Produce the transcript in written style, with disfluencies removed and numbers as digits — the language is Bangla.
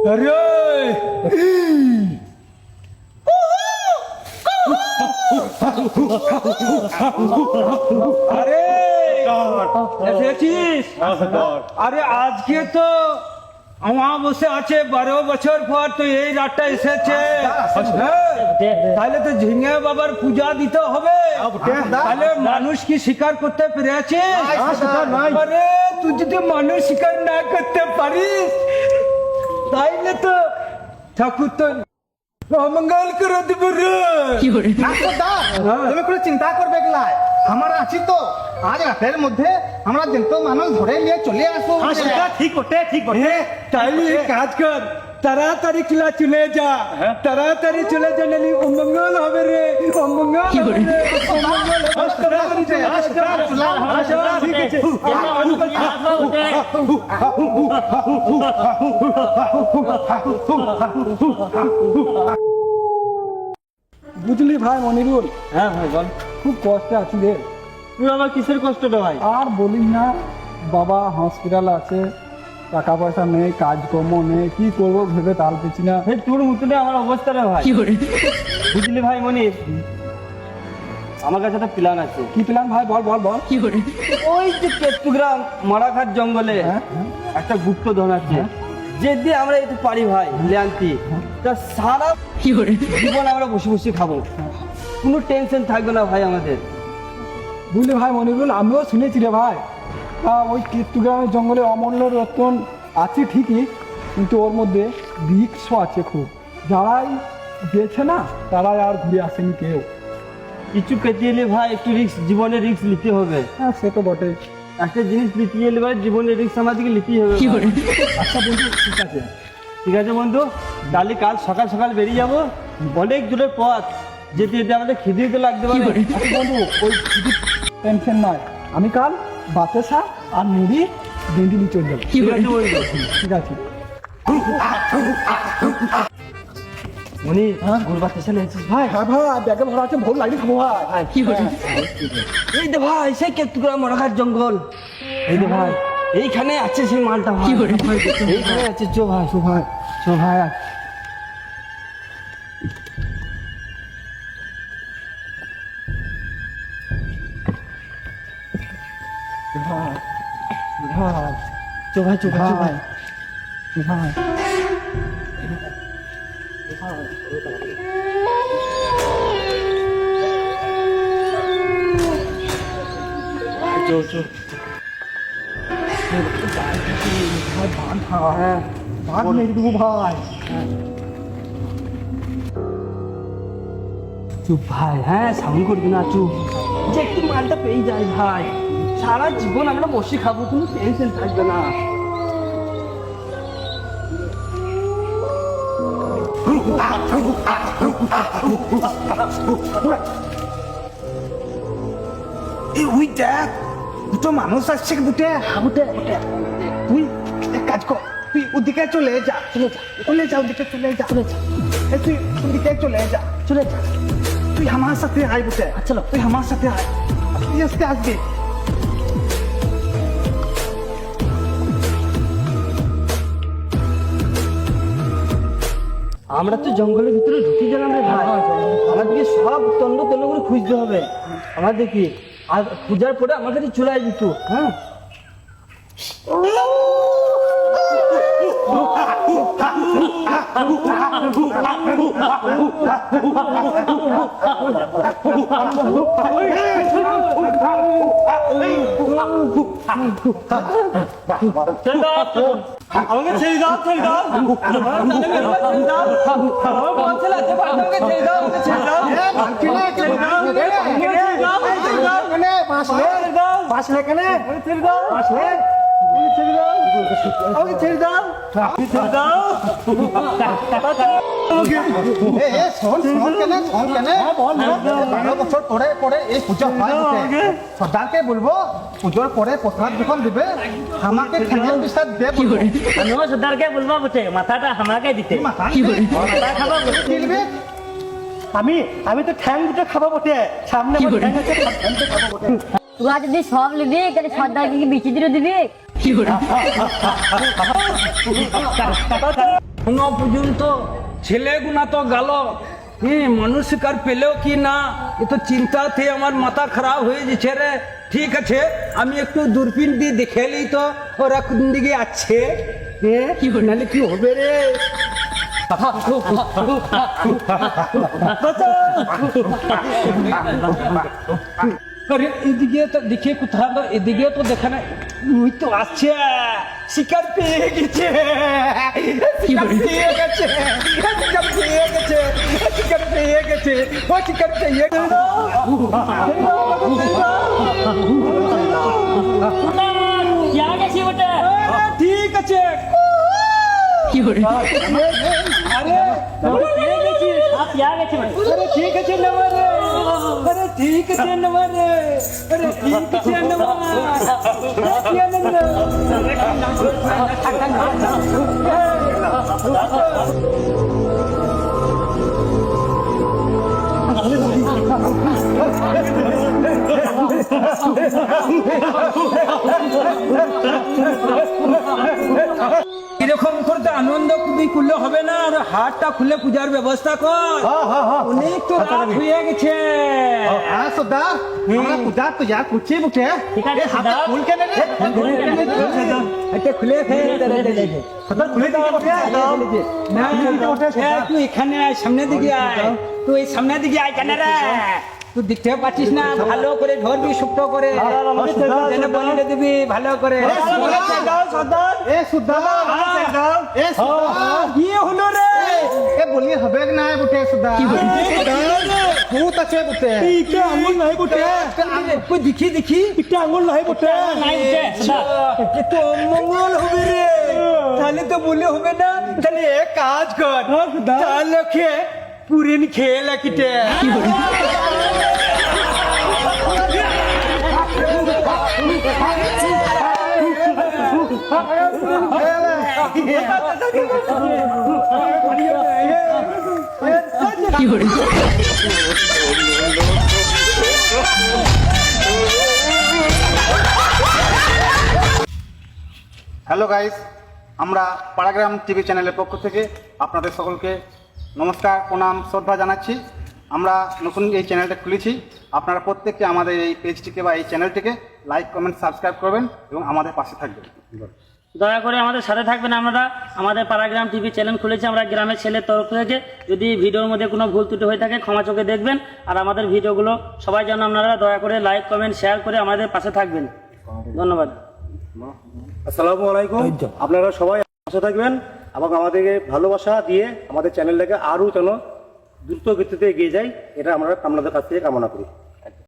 अरे अरे এসেছিস? আরে আজকে তো আমার বসে আছে 12 বছর পর, তো এই রাতটা এসেছে। তাহলে তো ঝিঙে বাবার পূজা দিতে হবে। তাহলে মানুষ কি স্বীকার করতে পেরেছে? আরে তুই যদি মানুষ স্বীকার না করতে পারিস তাইলে তো ঠাকুর তো মঙ্গল করে দেব রে। তুমি কোনো চিন্তা করবে গেলা, আমার আছি তো। আজ রাতের মধ্যে আমরা যেহেতু মানুষ ধরে নিয়ে চলে আসবো। ঠিক বটে, ঠিক বটে। তাইলে এক কাজ কর, তাড়াতাড়ি চলে যা, তাড়াতাড়ি চলে যা, নালি অমঙ্গল হবে রে, অমঙ্গল হবে রে, অমঙ্গল হবে। তাড়াতাড়ি চলে যা। ঠিক আছে। বুঝলি ভাই মনিরুল, হ্যাঁ ভাই বল। খুব কষ্টে আছি রে। তুই আমার কিসের কষ্টটা ভাই? আর বলিস না, বাবা হসপিটাল আছে, টাকা পয়সা নেই, কাজকর্ম নেই, কি করবো ভেবে তাল পেছি না। এই তোর মতনে আমার অবস্থা রে ভাই। বুঝলি ভাই মনির, আমার কাছে একটা প্ল্যান আছে। কি প্ল্যান ভাই? বল বল বল। ওই যে কেতুগ্রাম মারাঘাট জঙ্গলে হ্যাঁ, একটা গুপ্ত ধন আছে, যদি আমরা একটু পারি ভাই লেনতি, তা সারা জীবন আমরা বসে বসে খাবো, কোনো টেনশন থাকবে না ভাই আমাদের। বুঝলি ভাই মনিরুল, আমিও শুনেছি রে ভাই, ওই কেতুগ্রামের জঙ্গলে অমূল্য রতন আছে ঠিকই, কিন্তু ওর মধ্যে রিক্সও আছে খুব। যারাই গেছে না তারাই আর ঘুরে আসেনি কেউ। কিছু পেতে এলে ভাই একটু রিস্ক, জীবনে রিস্ক নিতে হবে। হ্যাঁ সে তো বটে। একটা জিনিস নিতে এলে ভাই জীবনের রিস্ক আমাদেরকে নিতেই হবে। আচ্ছা বন্ধু, ঠিক আছে। ঠিক আছে বন্ধু, তাহলে কাল সকাল সকাল বেরিয়ে যাবো। অনেক দূরের পথ, যেতে যেতে আমাদের খিদে তো লাগতে পারে। আচ্ছা বন্ধু, ওই টেনশন নয়, আমি কাল বাতাসা আর মুড়ি ডেন্ডিলি চলে যাবো। ঠিক আছে বন্ধু। ঠিক আছে। মনি, ঘুরবার স্টেশনে এসেছিস ভাই? হ্যাঁ ভাই, ব্যাগে ভরা আছে, ভোর লাগি খাবো ভাই। এই দে ভাই, সেই কেতুগ্রাম মারাঘাট জঙ্গল, এই দে ভাই, এইখানে আছে সেই মালটা ভাই। এইখানে আছে, চো ভাই, চো ভাই, চো ভাই। ভাই ভাই চো ভাই, চো ভাই, চো ভাই। ভাই চো চো। হ্যাঁ, ভাগ মেরে দেবো ভাই। চুপ ভাই, হ্যাঁ সাউন্ড করবি না, চুপ। যে একটু মালটা পেয়ে যায় ভাই, সারা জীবন আমরা বসে খাবো, কোনো টেনশন থাকবে না। এই ওই দেখ, দুটো মানুষ আসছে বুটে। তুই এক কাজ কর, তুই ওদিকে চলে যা, চলে যা, ওদিকে চলে যা, তুই ওদিকে চলে যা, তুই আমার সাথে আয় বুটে। চলো তুই আমার সাথে আয়, তুই আজকে আসবি। আমরা তো জঙ্গলের ভিতরে ঢুকে গেলাম রে ভাই, আমাদেরকে সব তন্ড তন্ড করে খুঁজতে হবে। আমাদের কি আর পূজার পরে আমার কাছে চলে আসবি তো? হ্যাঁ আমাকে ছেড়ে দাও, ছেড়ে দাও, সর্দারকে বলবো পুজোর পরে প্রসাদ যখন দিবে আমাকে ঠ্যাঙের পিসাদ দে বলবো। আমিও সর্দারকে বলবো বটে, মাথাটা আমাকে দিতে। মাথা দিবি? মাথা খাবো বটে। কি দিবি? আমি তো ঠ্যাং দুটো খাবো বটে, সামনে আমার ঠ্যাং আছে, ঠ্যাংটা খাবো বটে। তোরা যদি সব নিবি তাহলে সর্দারকে কি বিচি দিয়ে দিবি? এখনো পর্যন্ত ছেলেগুনা তো গেল, মানুষ শিকার পেলেও কি না, এ তো চিন্তাতে আমার মাথা খারাপ হয়ে যাচ্ছে রে। ঠিক আছে, আমি একটু দূরবীন দিয়ে দেখে নিই তো ওরা কোন দিকে আছে, নাহলে কি হবে রে। আরে এদিকে তো দেখে কোথাও তো, এদিকে তো দেখা নাই, ওই তো আসছে, শিকার পেয়ে গেছে, শিকার পেয়ে গেছে, শিকার পেয়ে গেছে, শিকার পেয়ে গেছে, ও শিকার পেয়ে গেছে। क्या कैसी बेटे আরে, ঠিক আছে, আরে পেয়ে গেছি आप क्या গেছি বেটা আরে ঠিক আছে নেওয়া রে, আরে ঠিক আছে নেওয়া রে, আরে ঠিক আছে নেওয়া, কি আনন্দ। এরকম করতে আনন্দ খুবই করলে হবে না, আর হাটটা খুলে পূজার ব্যবস্থা কর, অনেক তো রাত হয়ে গেছে। হ্যাঁ সর্দার, আমরা পূজা করছি বুটে। ঠিক আছে, এ, হাতে সর্দার। ফুল কেনে রে? এটা খুলে ফেল, সর্দার খুলে দিতে বটে। না, তুই এখানে আয়, সামনের দিকে আয়, তুই এই সামনের দিকে আয় কেন রে, তুই দেখতে পাচ্ছিস না, ভালো করে ধরবি শুক্ত করে, যেন বলিয়ে দিবি ভালো করে। এ সর্দার, এ সর্দার, কি হলো রে, এ বলি হবে না বুটে সর্দার। ভূত আছে বুটে। আঙুল নাই বটে, তুই দেখি দেখি একটা আঙুল নাই বটে, নাই বটে, এ তো মঙ্গল হবে রে, তাহলে তো বলে হবে না, তাহলে এক কাজ কর, তাহলে পুরিন খেয়ে লাকিটে। হ্যালো গাইস, আমরা পাড়াগ্রাম টিভি চ্যানেলের পক্ষ থেকে আপনাদের সকলকে নমস্কার, প্রণাম, শ্রদ্ধা জানাচ্ছি। আমরা নতুন এই চ্যানেলটা খুলেছি, আপনারা প্রত্যেককে আমাদের এই পেজটিকে বা এই চ্যানেলটিকে লাইক, কমেন্ট, সাবস্ক্রাইব করবেন এবং আমাদের পাশে থাকবেন। দয়া করে আমাদের সাথে থাকবেন। আমরা আমাদের পাড়াগ্রাম টিভি চ্যানেল খুলেছি, আমরা গ্রামের ছেলের তরফ থেকে। যদি ভিডিওর মধ্যে কোনো ভুল ত্রুটি হয়ে থাকে ক্ষমা চোখে দেখবেন, আর আমাদের ভিডিওগুলো সবাই যেন আপনারা দয়া করে লাইক, কমেন্ট, শেয়ার করে আমাদের পাশে থাকবেন। ধন্যবাদ। আসসালামু আলাইকুম, আপনারা সবাই পাশে থাকবেন এবং আমাদেরকে ভালোবাসা দিয়ে আমাদের চ্যানেলটাকে আরও যেন দ্রুত গতিতে এগিয়ে যায়, এটা আমরা আপনাদের কাছ থেকে কামনা করি।